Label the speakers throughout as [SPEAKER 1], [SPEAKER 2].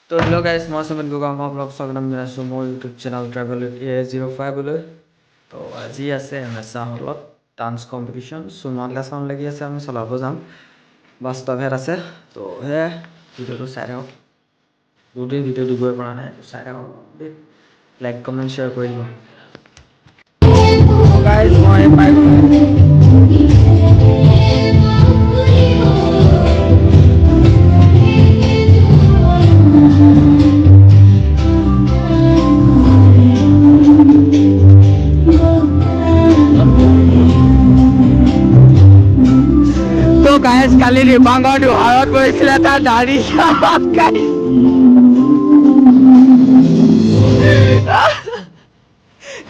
[SPEAKER 1] তো hello' guys মই সুমিত গগৈ মই ব্লগ স্বাগতম জনাইছোঁ মোৰ ইউটিউব চেনেল ট্ৰেভেল A05লৈ। তো আজি আছে এমএছআ হলত ডান্স কম্পিটিশ্যন সোণোৱাল চাউণ্ড লাগি আছে, আমি চলাব যাম। বাস্তৱহেত আছে। তো সেয়াই ভিডিঅ'টো চাই থাকক। বহুতদিন ভিডিঅ' দিবই পৰা নাই, চাই থাকক দেই। লাইক কমেণ্ট শ্বেয়াৰ কৰি দিব। গাইজ মই পাই গ'লোঁ। তো গাইজ কালি দীপাংকৰ দুহাৰত পৰিছিলে, তাৰ দাঢ়ি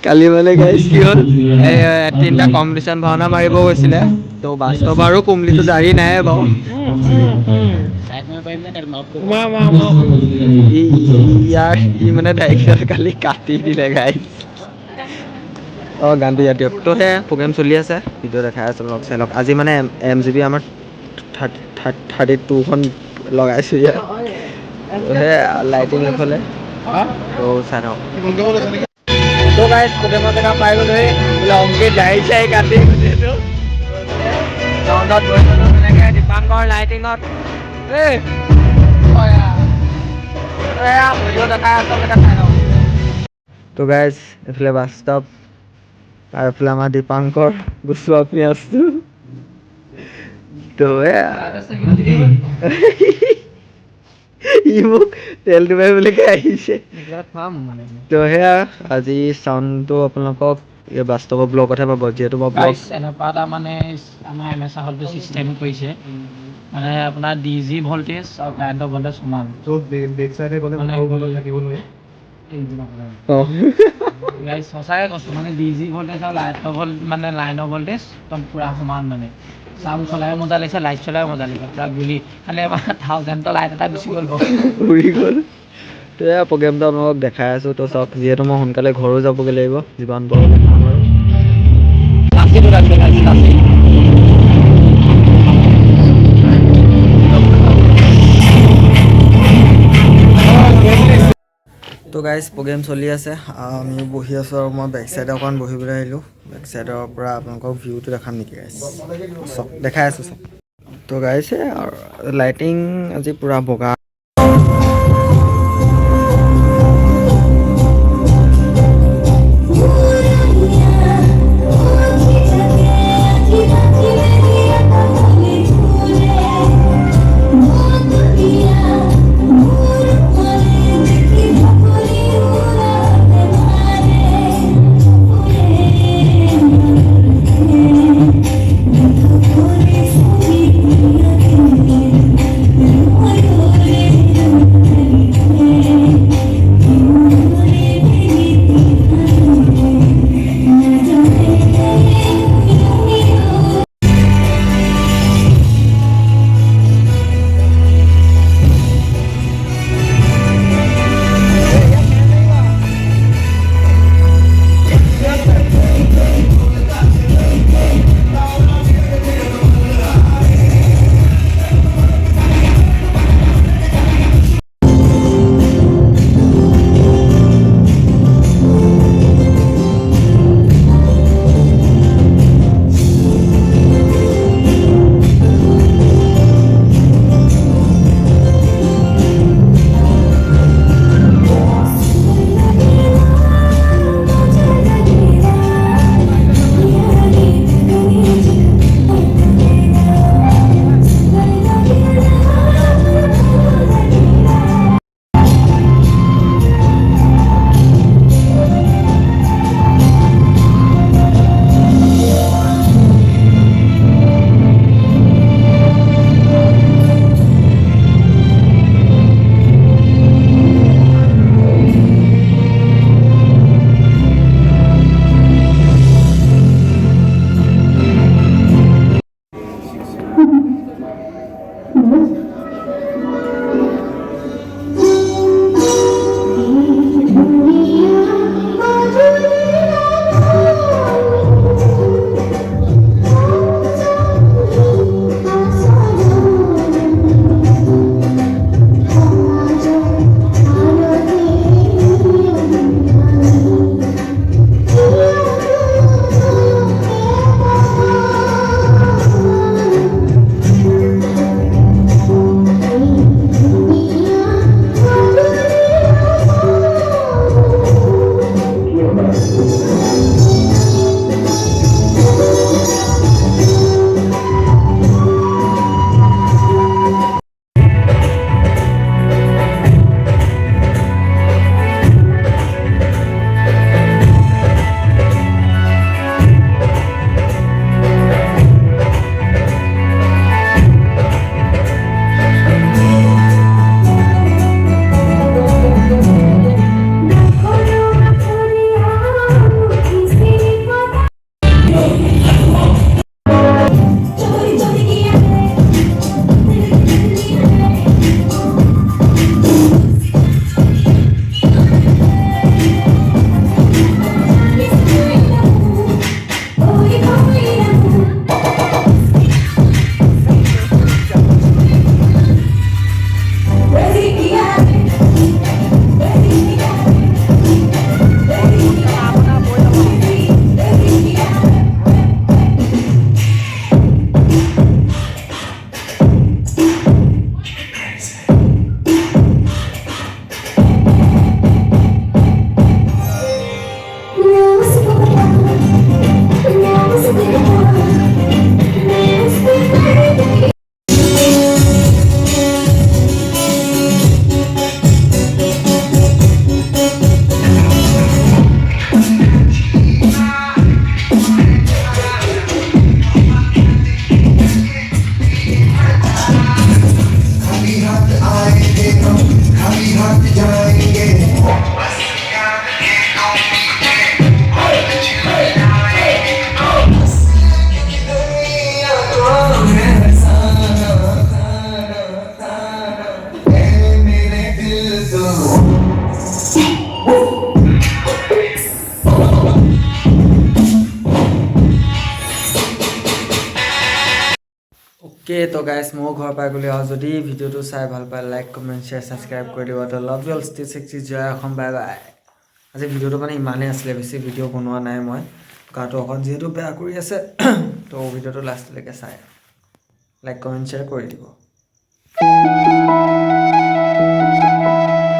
[SPEAKER 1] কালি মানে গাইজ কি হ'ল, তিনিটা কম্পিটিশ্যন ভাওনা মাৰিব গৈছিলে। তো বাস্তৱ আৰু কুমলিটো দাঢ়ি নাই বাৰু। ই মানে ডাইৰেক্টৰ কালি কাটি দিলে গাইজ। অঁ গানটো ইয়াত দিয়ক। তো সেয়া প্ৰগ্ৰেম চলি আছে, ভিডিঅ' দেখাই আছোঁ, লগ চাই লওক। আজি মানে MGB আমাৰ 32খন লগাইছোঁ ইয়াত। সেয়া লাইটিং এইফালে, তো চাই থাকক। তো গাইজ প্ৰগ্ৰেমৰ জেগা পাই গ'লোহি। বোলে অংকিত দাঢ়ি চাঢ়ি কাটি গোটেইটো গ্ৰাউণ্ডত গৈছোঁ তেনেকৈ দীপাংকৰ লাইটিঙত। তো গাইজ এইফালে বাস্তৱ আৰু এইফালে আমাৰ দীপাংকৰ গুচোৱা পিঁয়াজটো। তো ই মোক তেলটো মাৰি বুলি আহিছে। তো সেয়া আজি চাউণ্ডটো আপোনালোকক বাস্তৱৰ ব্লগতহে পাব, যিহেতু মই ব্লগ
[SPEAKER 2] এনেকুৱা এটা মানে আমাৰ এমএছআ হলটো চিষ্টেম কৰিছে, মানে আপোনাৰ DG ভল্টেজ আৰু কাৰেণ্টৰ ভল্টেজ সমান। গাইজ সঁচাকৈ কৈছোঁ, মানে DG ভল্টেজ আৰু লাইনৰ ভল্টেজ একদম পূৰা সমান মানে। চাউণ্ড চলাই মজা লাগিছে, লাইট চলাই মজা লাগিছে, পূৰা গুলি। খালি আমাৰ 1000ৰ লাইট এটা গুচি গ'ল,
[SPEAKER 1] উৰি গ'ল। তো এয়া প্ৰগ্ৰেমটো আপোনালোকক দেখাই আছোঁ। তো চাওক, যিহেতু মই সোনকালে ঘৰো যাবগৈ লাগিব, যিমান পাৰোঁ দেখাম আৰু। তো গাইজ প্ৰগ্ৰেম চলি আছে, আমি বহি আছোঁ আৰু মই বেক চাইডে অকণমান বহিবলৈ আহিলোঁ। বেক চাইডৰ পৰা আপোনালোকক ভিউটো দেখাম নেকি গাইজ? চাওক দেখাই আছোঁ চাওক। তো গাইজ লাইটিং আজি পূৰা বগা। তো গাইজ ময়ো ঘৰ পাই গ'লো আৰু যদি ভিডিঅ'টো চাই ভাল পায় লাইক কমেণ্ট শ্বেয়াৰ ছাবস্ক্ৰাইব কৰি দিব তো love you all stay sexy জয় অসম বাই বাই আজি ভিডিঅ'টো মানে ইমানেই আছিলে বেছি ভিডিঅ' বনোৱা নাই মই গাটো অকণ যিহেতু বেয়া কৰি আছে তো ভিডিঅ'টো লাষ্টলৈকে চাই লাইক কমেণ্ট শ্বেয়াৰ কৰি দিব